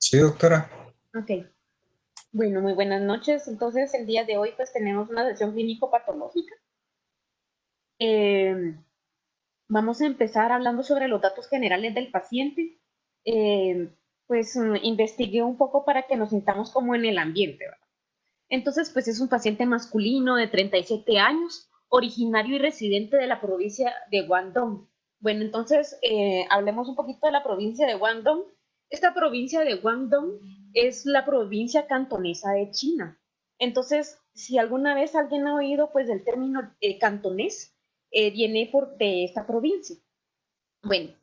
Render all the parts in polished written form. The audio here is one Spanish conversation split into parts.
Sí, doctora. Ok, bueno, muy buenas noches. Entonces, el día de hoy pues tenemos una sesión clínico-patológica. Eh, Vamos a empezar hablando sobre los datos generales del paciente. Eh, Investigué un poco para que nos sintamos como en el ambiente, ¿verdad? Entonces, pues es un paciente masculino de 37 años, originario y residente de la provincia de Guangdong. Bueno, entonces hablemos un poquito de la provincia de Guangdong. Esta provincia de Guangdong es la provincia cantonesa de China. Entonces, si alguna vez alguien ha oído pues del término cantonés, viene de esta provincia. Bueno,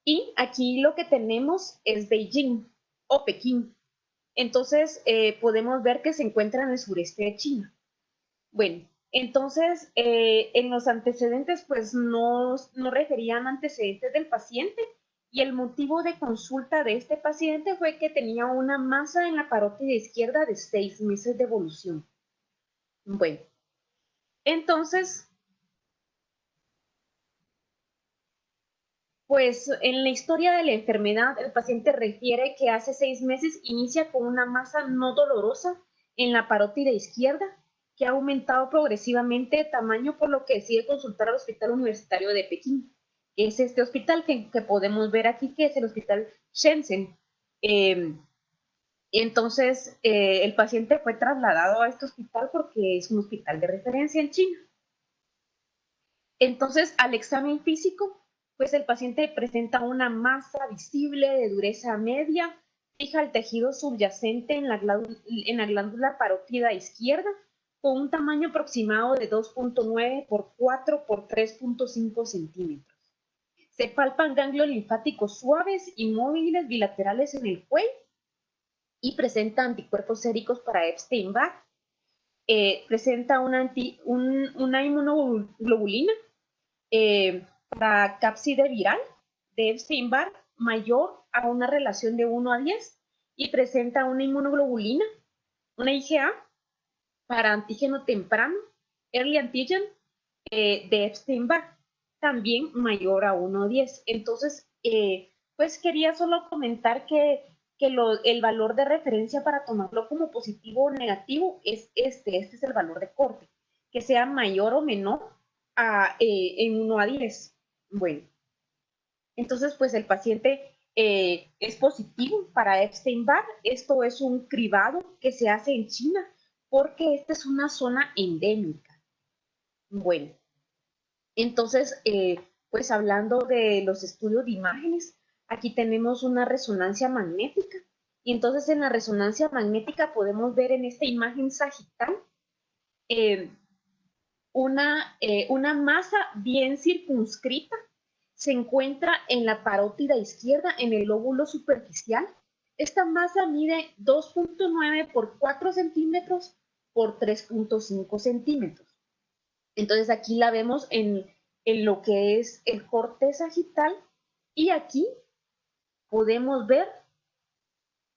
y aquí lo que tenemos es Beijing o Pekín. Entonces, podemos ver que se encuentra en el sureste de China. Bueno, entonces, en los antecedentes, pues no referían antecedentes del paciente y el motivo de consulta de este paciente fue que tenía una masa en la parótida izquierda de 6 meses de evolución. Bueno, entonces, pues en la historia de la enfermedad, el paciente refiere que hace 6 meses inicia con una masa no dolorosa en la parótida izquierda que ha aumentado progresivamente de tamaño, por lo que decide consultar al Hospital Universitario de Pekín, que es este hospital que podemos ver aquí, que es el Hospital Shenzhen. Eh, el paciente fue trasladado a este hospital porque es un hospital de referencia en China. Entonces, al examen físico, pues el paciente presenta una masa visible de dureza media, fija el tejido subyacente en la glándula parótida izquierda, con un tamaño aproximado de 2.9 por 4 por 3.5 centímetros. Se palpan ganglios linfáticos suaves y móviles bilaterales en el cuello y presenta anticuerpos séricos para Epstein-Barr. Presenta una inmunoglobulina para cápside viral de Epstein-Barr mayor a una relación de 1 a 10 y presenta una inmunoglobulina, una IgA, para antígeno temprano, early antigen, de Epstein-Barr, también mayor a 1 a 10. Entonces, pues quería solo comentar que el valor de referencia para tomarlo como positivo o negativo es este es el valor de corte, que sea mayor o menor en 1 a 10. Bueno, entonces pues el paciente es positivo para Epstein-Barr. Esto es un cribado que se hace en China porque esta es una zona endémica. Bueno, entonces, pues hablando de los estudios de imágenes, aquí tenemos una resonancia magnética. Y entonces en la resonancia magnética podemos ver en esta imagen sagital eh, una masa bien circunscrita. Se encuentra en la parótida izquierda, en el lóbulo superficial. Esta masa mide 2.9 por 4 centímetros por 3.5 centímetros. Entonces aquí la vemos en lo que es el corte sagital y aquí podemos ver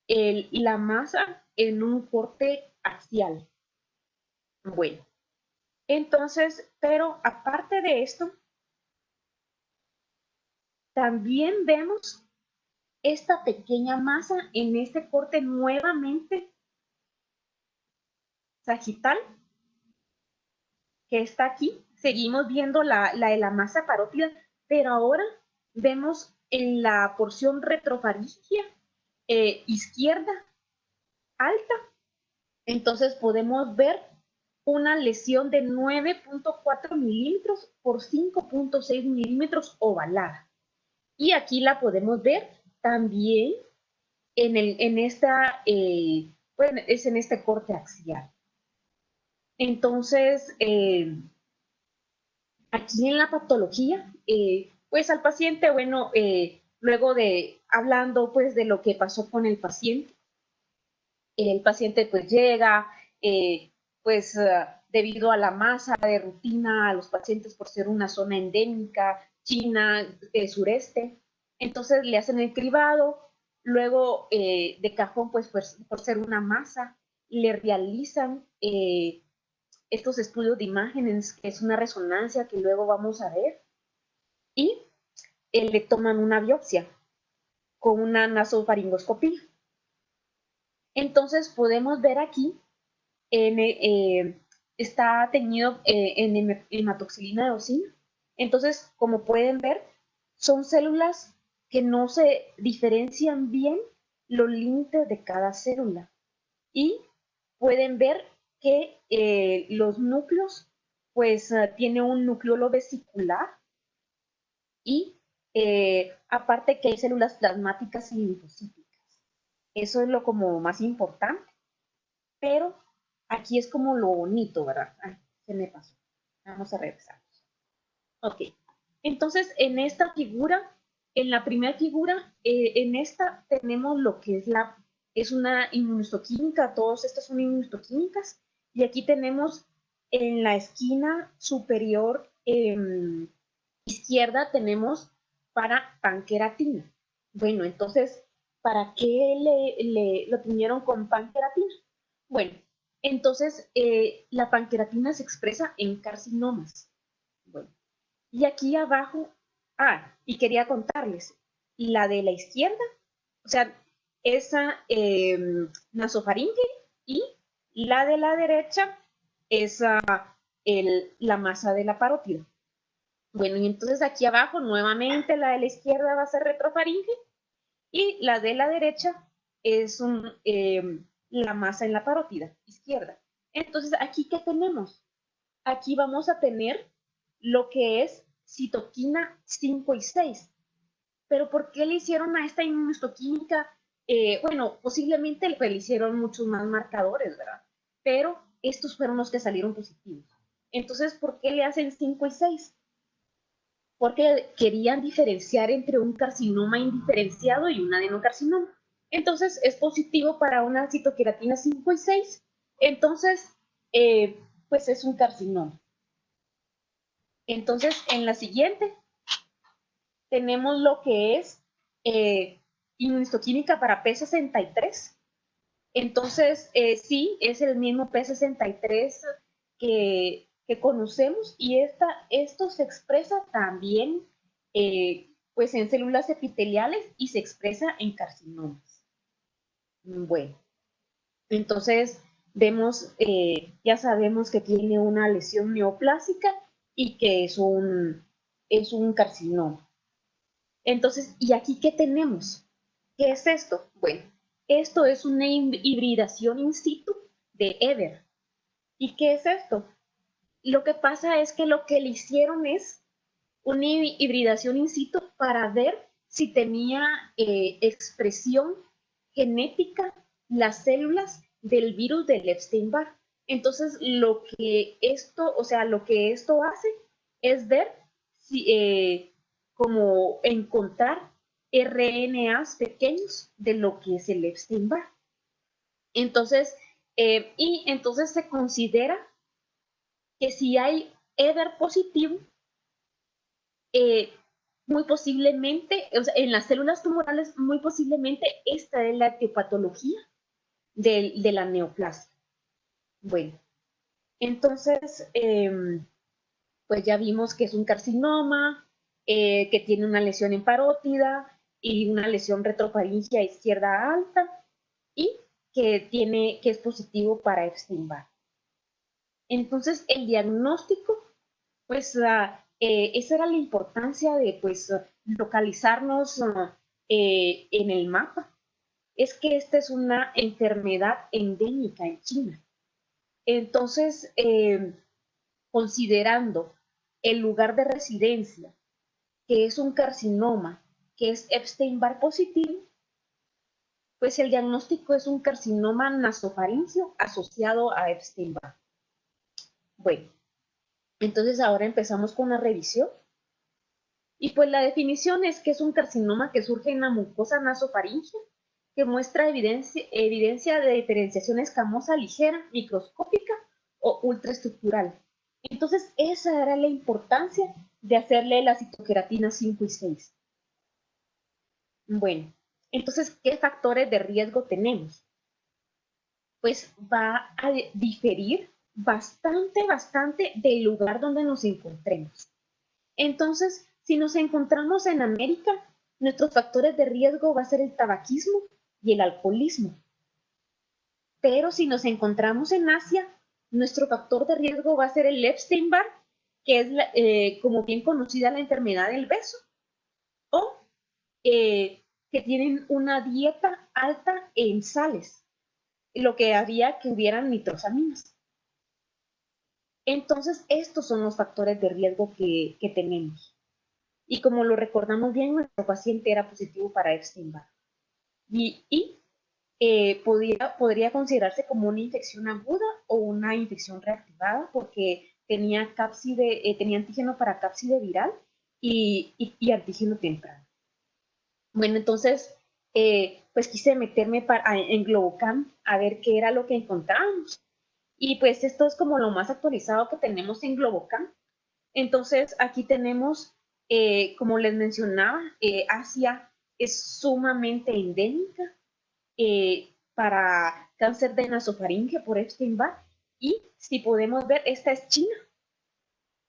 la masa en un corte axial. Bueno, entonces, pero aparte de esto, también vemos esta pequeña masa en este corte nuevamente sagital que está aquí. Seguimos viendo la masa parótida, pero ahora vemos en la porción retrofaríngea izquierda alta. Entonces podemos ver una lesión de 9.4 milímetros por 5.6 milímetros ovalada. Y aquí la podemos ver también bueno, es en este corte axial. Entonces, aquí en la patología, pues al paciente, bueno, luego de hablando pues de lo que pasó con el paciente pues llega, pues debido a la masa de rutina a los pacientes por ser una zona endémica, China, sureste, entonces le hacen el cribado, luego de cajón pues por ser una masa, le realizan estos estudios de imágenes, que es una resonancia que luego vamos a ver, y le toman una biopsia con una nasofaringoscopía. Entonces podemos ver aquí, está teñido en hematoxilina de eosina. Entonces, como pueden ver, son células que no se diferencian bien los límites de cada célula. Y pueden ver que los núcleos, pues tiene un nucleolo vesicular y aparte que hay células plasmáticas y linfocíticas. Eso es lo como más importante, pero aquí es como lo bonito, ¿verdad? Ay, se me pasó. Vamos a regresar. Ok, entonces en esta figura, en la primera figura, en esta tenemos lo que es una inmunohistoquímica, todas estas son inmunohistoquímicas, y aquí tenemos en la esquina superior izquierda tenemos para panqueratina. Bueno, entonces, ¿para qué lo tenieron con panqueratina? Bueno, entonces la panqueratina se expresa en carcinomas. Bueno, y aquí abajo, y quería contarles, la de la izquierda, o sea, esa nasofaringe, y la de la derecha es la masa de la parótida. Bueno, y entonces aquí abajo nuevamente la de la izquierda va a ser retrofaringe y la de la derecha es la masa en la parótida izquierda. Entonces, ¿aquí qué tenemos? Aquí vamos a tener lo que es citoquina 5 y 6. Pero ¿por qué le hicieron a esta inmunohistoquímica? Bueno, posiblemente le hicieron muchos más marcadores, ¿verdad? Pero estos fueron los que salieron positivos. Entonces, ¿por qué le hacen 5 y 6? Porque querían diferenciar entre un carcinoma indiferenciado y un adenocarcinoma. Entonces, es positivo para una citoqueratina 5 y 6. Entonces, pues es un carcinoma. Entonces, en la siguiente tenemos lo que es inmunohistoquímica para P63. Entonces, sí, es el mismo P63 que conocemos y esto se expresa también pues en células epiteliales y se expresa en carcinomas. Bueno, entonces vemos, ya sabemos que tiene una lesión neoplásica y que es un carcinoma. Entonces, ¿y aquí qué tenemos? ¿Qué es esto? Bueno, esto es una hibridación in situ de Eder. ¿Y qué es esto? Lo que pasa es que lo que le hicieron es una hibridación in situ para ver si tenía expresión genética las células del virus del Epstein-Barr. Entonces, lo que esto hace es ver si, como encontrar RNAs pequeños de lo que es el Epstein-Barr. Entonces, y entonces se considera que si hay EDER positivo, muy posiblemente, o sea, en las células tumorales, muy posiblemente esta es la etiopatología de la neoplasia. Bueno, entonces, pues ya vimos que es un carcinoma, que tiene una lesión en parótida y una lesión retrofaringea izquierda alta y que es positivo para Epstein-Barr. Entonces, el diagnóstico, pues esa era la importancia de pues localizarnos en el mapa. Es que esta es una enfermedad endémica en China. Entonces, considerando el lugar de residencia, que es un carcinoma, que es Epstein-Barr positivo, pues el diagnóstico es un carcinoma nasofaríngeo asociado a Epstein-Barr. Bueno, entonces ahora empezamos con la revisión. Y pues la definición es que es un carcinoma que surge en la mucosa nasofaríngea, que muestra evidencia de diferenciación escamosa ligera, microscópica o ultraestructural. Entonces, esa era la importancia de hacerle la citoqueratina 5 y 6. Bueno, entonces, ¿qué factores de riesgo tenemos? Pues va a diferir bastante del lugar donde nos encontremos. Entonces, si nos encontramos en América, nuestros factores de riesgo va a ser el tabaquismo y el alcoholismo. Pero si nos encontramos en Asia, nuestro factor de riesgo va a ser el Epstein-Barr, que es como bien conocida la enfermedad del beso, o que tienen una dieta alta en sales, lo que haría que hubieran nitrosaminas. Entonces, estos son los factores de riesgo que tenemos. Y como lo recordamos bien, nuestro paciente era positivo para Epstein-Barr. Podría considerarse como una infección aguda o una infección reactivada porque tenía antígeno para cápside viral y antígeno temprano. Bueno, entonces, pues quise meterme en Globocam a ver qué era lo que encontrábamos. Y pues esto es como lo más actualizado que tenemos en Globocam. Entonces, aquí tenemos, como les mencionaba, Asia es sumamente endémica para cáncer de nasofaringe por Epstein-Barr. Y si podemos ver, esta es China.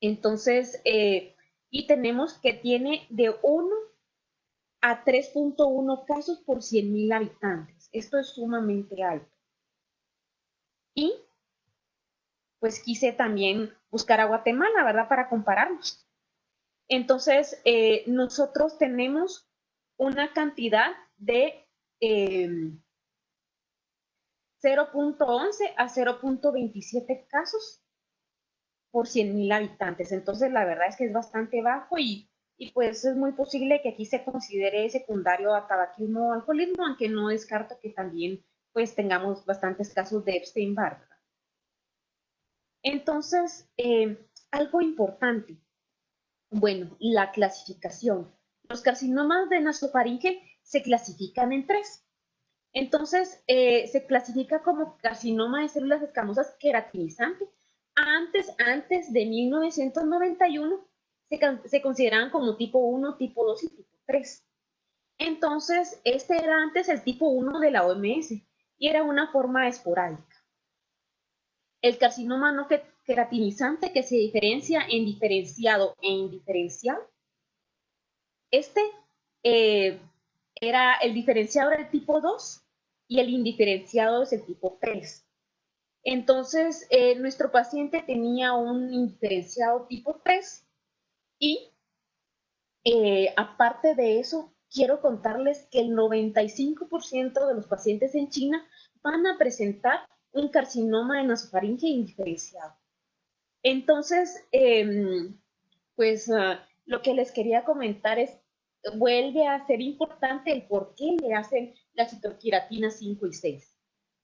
Entonces, y tenemos que tiene de 1 a 3.1 casos por 100.000 habitantes. Esto es sumamente alto. Y pues quise también buscar a Guatemala, ¿verdad? Para compararnos. Entonces, nosotros tenemos una cantidad de 0.11 a 0.27 casos por 100.000 habitantes. Entonces, la verdad es que es bastante bajo y pues es muy posible que aquí se considere secundario a tabaquismo o alcoholismo, aunque no descarto que también pues tengamos bastantes casos de Epstein-Barr. Entonces, algo importante, bueno, la clasificación. Los carcinomas de nasofaringe se clasifican en 3. Entonces, se clasifica como carcinoma de células escamosas queratinizante. Antes de 1991, se consideraban como tipo 1, tipo 2 y tipo 3. Entonces, este era antes el tipo 1 de la OMS y era una forma esporádica. El carcinoma no queratinizante, que se diferencia en diferenciado e indiferenciado. Este era el diferenciado del tipo 2 y el indiferenciado es el tipo 3. Entonces, nuestro paciente tenía un indiferenciado tipo 3 y aparte de eso, quiero contarles que el 95% de los pacientes en China van a presentar un carcinoma de nasofaringe indiferenciado. Entonces, pues lo que les quería comentar es, vuelve a ser importante el por qué le hacen la citorquiratina 5 y 6.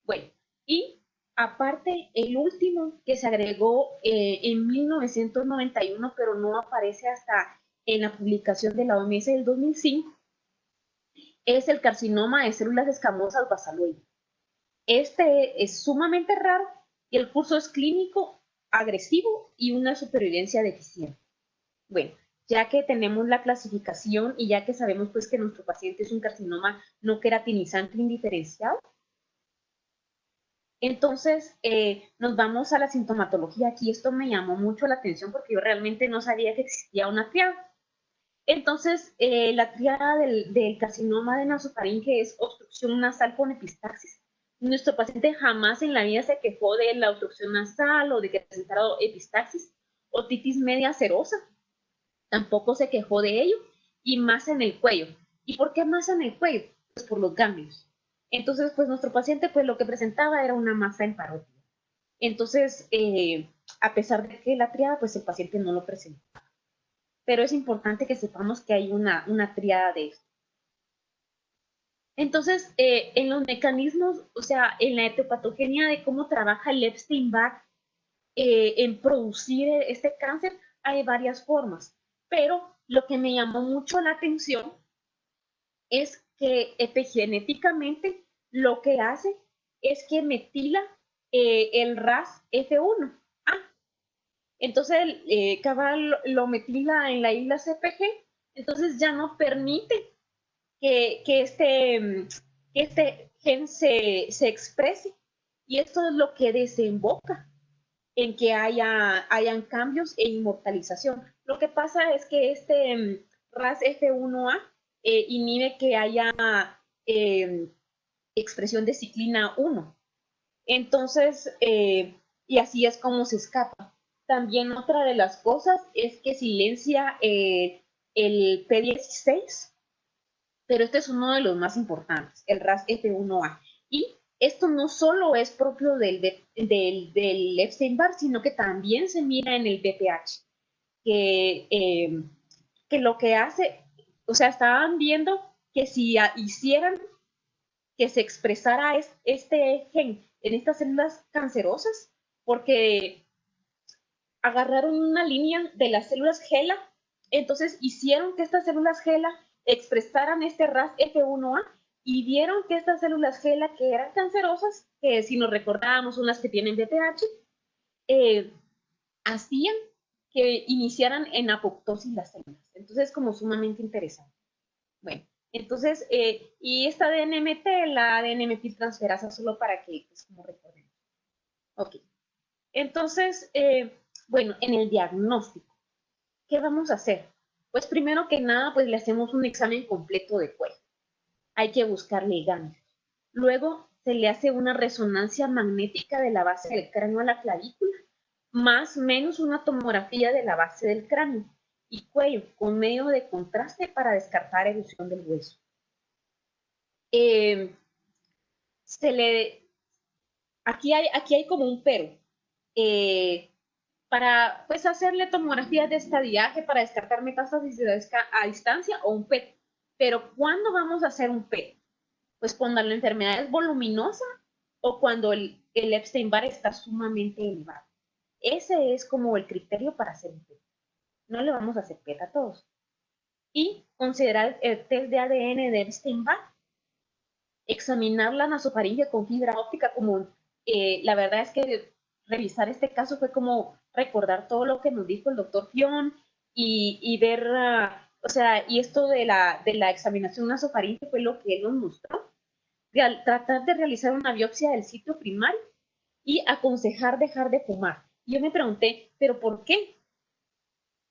Bueno, y aparte, el último que se agregó en 1991, pero no aparece hasta en la publicación de la OMS del 2005, es el carcinoma de células escamosas basaloide. Este es sumamente raro y el curso es clínico, agresivo y una supervivencia deficiente. Bueno, ya que tenemos la clasificación y ya que sabemos pues que nuestro paciente es un carcinoma no queratinizante indiferenciado, entonces nos vamos a la sintomatología. Aquí esto me llamó mucho la atención porque yo realmente no sabía que existía una triada. Entonces, la triada del carcinoma de nasofaringe es obstrucción nasal con epistaxis. Nuestro paciente jamás en la vida se quejó de la obstrucción nasal o de que presentara epistaxis. Otitis media serosa, tampoco se quejó de ello, y masa en el cuello. ¿Y por qué masa en el cuello? Pues por los ganglios. Entonces, pues nuestro paciente, pues lo que presentaba era una masa en parótida. Entonces, a pesar de que la triada, pues el paciente no lo presentó. Pero es importante que sepamos que hay una triada de esto. Entonces, en los mecanismos, o sea, en la etiopatogenia de cómo trabaja el Epstein-Barr en producir este cáncer, hay varias formas. Pero lo que me llamó mucho la atención es que epigenéticamente lo que hace es que metila el RAS F1. Entonces, cabal lo metila en la isla CPG, entonces ya no permite que este gen se exprese. Y esto es lo que desemboca en que hayan cambios e inmortalización. Lo que pasa es que este RAS F1A inhibe que haya expresión de ciclina 1. Entonces, y así es como se escapa. También otra de las cosas es que silencia el P16, pero este es uno de los más importantes, el RAS F1A. Y esto no solo es propio del Epstein-Barr, sino que también se mira en el BPH, que lo que hace, o sea, estaban viendo que si hicieran que se expresara este gen en estas células cancerosas, porque agarraron una línea de las células HeLa, entonces hicieron que estas células HeLa expresaran este RAS F1A y vieron que estas células HeLa que eran cancerosas, que si nos recordábamos unas que tienen BPH, hacían que iniciaran en apoptosis las células. Entonces es como sumamente interesante. Bueno, entonces, y esta DNMT, la ADN metiltransferasa, solo para que, pues, como recordemos. Ok, entonces, bueno, en el diagnóstico, ¿qué vamos a hacer? Pues primero que nada, pues le hacemos un examen completo de cuello. Hay que buscarle ganglios. Luego se le hace una resonancia magnética de la base del cráneo a la clavícula, más o menos una tomografía de la base del cráneo y cuello con medio de contraste para descartar erosión del hueso. Se le, aquí hay como un pero. Para pues hacerle tomografías de estadiaje para descartar metástasis a distancia o un PET. Pero ¿cuándo vamos a hacer un PET? Pues cuando la enfermedad es voluminosa o cuando el Epstein-Barr está sumamente elevado. Ese es como el criterio para hacer un PET. No le vamos a hacer PET a todos. Y considerar el test de ADN de Epstein-Barr, examinar la nasofaringe con fibra óptica, como la verdad es que revisar este caso fue como recordar todo lo que nos dijo el doctor Fion y ver, o sea, y esto de la examinación nasofaringe fue lo que él nos mostró. Tratar de realizar una biopsia del sitio primario y aconsejar dejar de fumar. Y yo me pregunté, ¿pero por qué?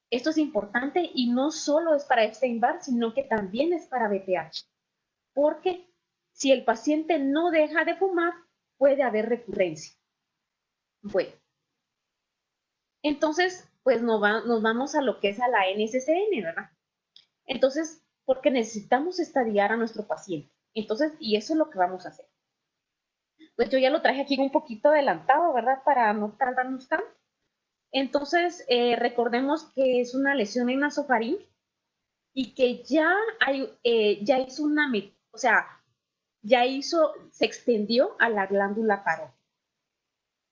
Esto es importante y no solo es para Epstein-Barr, sino que también es para BPH. Porque si el paciente no deja de fumar, puede haber recurrencia. Bueno, entonces, pues nos vamos a lo que es a la NSCN, ¿verdad? Entonces, porque necesitamos estadiar a nuestro paciente. Entonces, y eso es lo que vamos a hacer. Pues yo ya lo traje aquí un poquito adelantado, ¿verdad? Para no tardarnos tanto. Entonces, recordemos que es una lesión en nasofaringe y que ya hizo o sea, se extendió a la glándula parótida.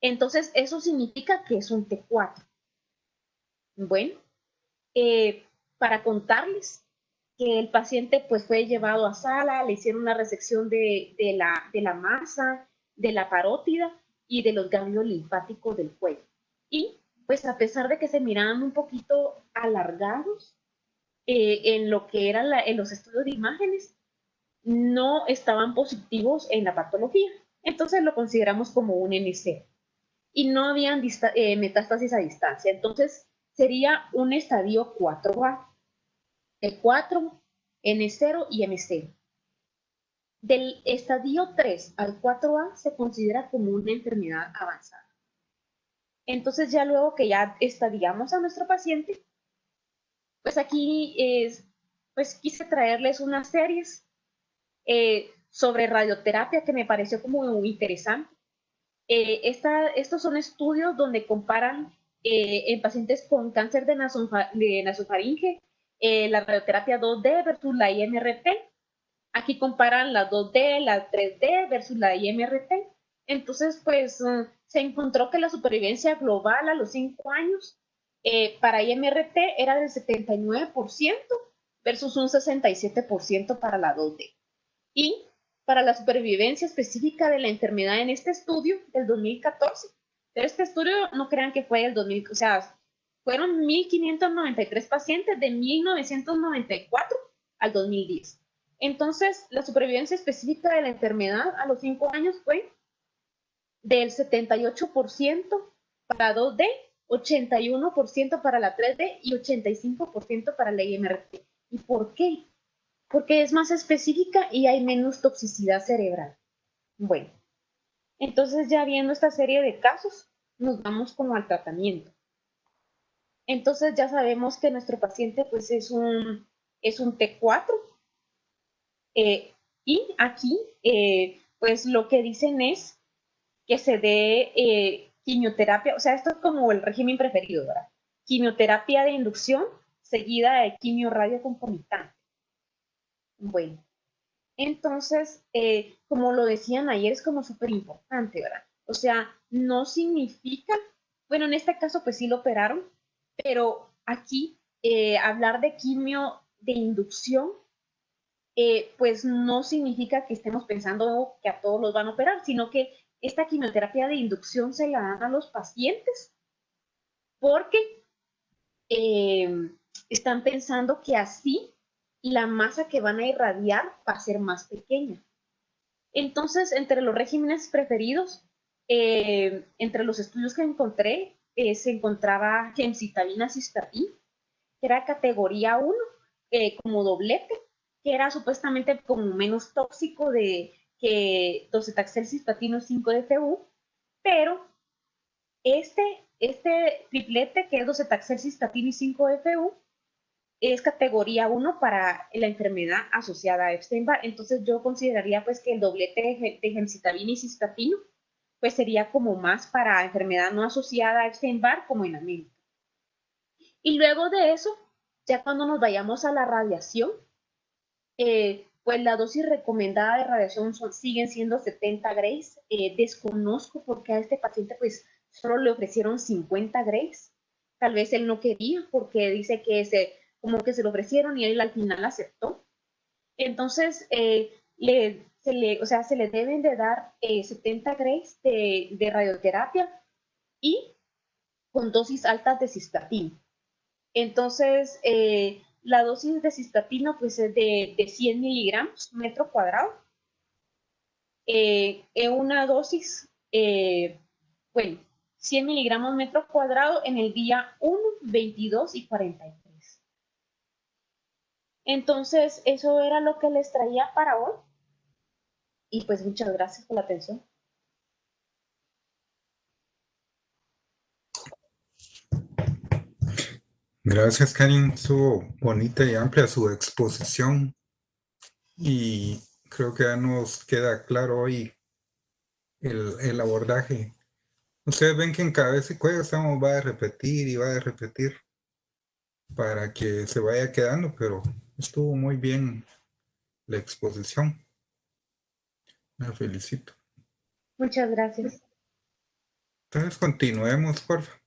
Entonces, eso significa que es un T4. Bueno, para contarles que el paciente pues fue llevado a sala, le hicieron una resección de la masa, de la parótida y de los ganglios linfáticos del cuello. Y pues a pesar de que se miraban un poquito alargados en lo que era en los estudios de imágenes, no estaban positivos en la patología. Entonces lo consideramos como un NC. Y no habían metástasis a distancia. Entonces sería un estadio 4A. El 4, N0 y M0. Del estadio 3 al 4A se considera como una enfermedad avanzada. Entonces ya luego que ya estadiamos a nuestro paciente, pues aquí pues quise traerles unas series sobre radioterapia que me pareció como muy interesante. Estos son estudios donde comparan en pacientes con cáncer de nasofaringe la radioterapia 2D versus la IMRT. Aquí comparan la 2D, la 3D versus la IMRT. Entonces, pues se encontró que la supervivencia global a los 5 años para IMRT era del 79% versus un 67% para la 2D. Y para la supervivencia específica de la enfermedad en este estudio del 2014. Pero este estudio no crean que fue el 2000, o sea, fueron 1.593 pacientes de 1994 al 2010. Entonces, la supervivencia específica de la enfermedad a los 5 años fue del 78% para 2D, 81% para la 3D y 85% para la IMRT. ¿Y por qué? Porque es más específica y hay menos toxicidad cerebral. Bueno, Entonces, ya viendo esta serie de casos, nos vamos como al tratamiento. Entonces, ya sabemos que nuestro paciente pues es un T4 y aquí pues lo que dicen es que se dé quimioterapia, o sea, esto es como el régimen preferido, ¿verdad? Quimioterapia de inducción seguida de quimio-radio concomitante. Bueno, entonces, como lo decían ayer, es como súper importante, ¿verdad? O sea, no significa, bueno, en este caso pues sí lo operaron, pero aquí hablar de quimio de inducción, pues no significa que estemos pensando que a todos los van a operar, sino que esta quimioterapia de inducción se la dan a los pacientes porque están pensando que así la masa que van a irradiar va a ser más pequeña. Entonces, entre los regímenes preferidos, entre los estudios que encontré, se encontraba gemcitabina cistatina, que era categoría 1, como doblete, que era supuestamente como menos tóxico que docetaxel cistatino 5-FU, pero este triplete, que es docetaxel cistatino y 5-FU, es categoría 1 para la enfermedad asociada a Epstein-Barr. Entonces yo consideraría pues que el doblete de gemcitabina y cistatino pues sería como más para enfermedad no asociada a Epstein-Barr como en América. Y luego de eso, ya cuando nos vayamos a la radiación, pues la dosis recomendada de radiación siguen siendo 70 grays. Desconozco por qué a este paciente pues solo le ofrecieron 50 grays. Tal vez él no quería porque dice que como que se lo ofrecieron y él al final aceptó. Entonces, o sea, se le deben de dar 70 grays de radioterapia y con dosis altas de cistatina. Entonces, la dosis de cistatina pues es de 100 miligramos metro cuadrado. En una dosis, bueno, 100 miligramos metro cuadrado en el día 1, 22 y 43. Entonces, eso era lo que les traía para hoy. Y pues muchas gracias por la atención. Gracias, Karin. Estuvo bonita y amplia su exposición y creo que ya nos queda claro hoy el abordaje. Ustedes ven que en cada vez que estamos va a repetir y va a repetir para que se vaya quedando, pero estuvo muy bien la exposición. Me felicito. Muchas gracias. Entonces continuemos, por favor.